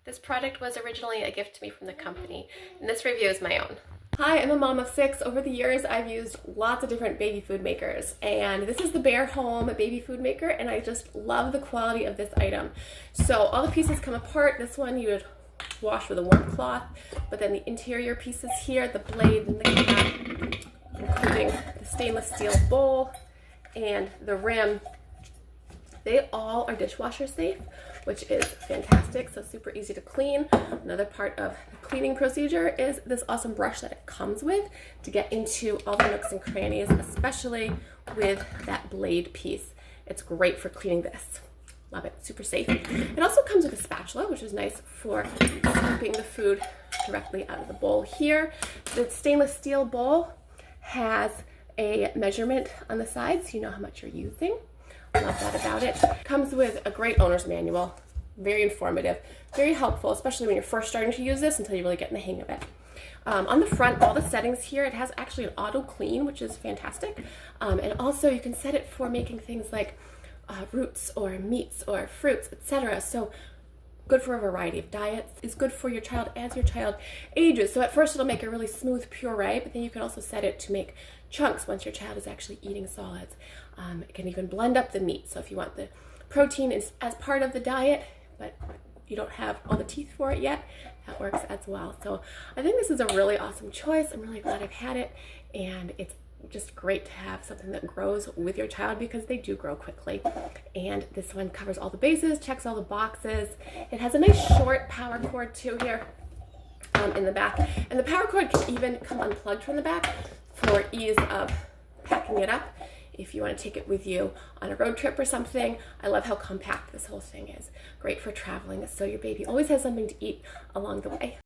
This product was originally a gift to me from the company, and this review is my own. Hi, I'm a mom of 6. Over the years, I've used lots of different baby food makers, and this is the CyberHome baby food maker, and I just love the quality of this item. So all the pieces come apart. This one you would wash with a warm cloth, but then the interior pieces here, the blade and the cap, including the stainless steel bowl and the rim, they all are dishwasher safe, which is fantastic, so super easy to clean. Another part of the cleaning procedure is this awesome brush that it comes with to get into all the nooks and crannies, especially with that blade piece. It's great for cleaning this. Love it, super safe. It also comes with a spatula, which is nice for scooping the food directly out of the bowl here. The stainless steel bowl has a measurement on the side, so you know how much you're using. Love that about it. Comes with a great owner's manual. Very informative, very helpful, especially when you're first starting to use this until you really get in the hang of it. On the front, all the settings here, it has actually an auto clean, which is fantastic. And also you can set it for making things like roots or meats or fruits, etc. So good for a variety of diets. It's good for your child as your child ages. So at first it'll make a really smooth puree, but then you can also set it to make chunks once your child is actually eating solids. It can even blend up the meat. So if you want the protein as part of the diet, but you don't have all the teeth for it yet, that works as well. So I think this is a really awesome choice. I'm really glad I've had it, and it's just great to have something that grows with your child because they do grow quickly. And this one covers all the bases, checks all the boxes. It has a nice short power cord too here in the back, and the power cord can even come unplugged from the back for ease of packing it up if you want to take it with you on a road trip or something. I love how compact this whole thing is. Great for traveling, so your baby always has something to eat along the way.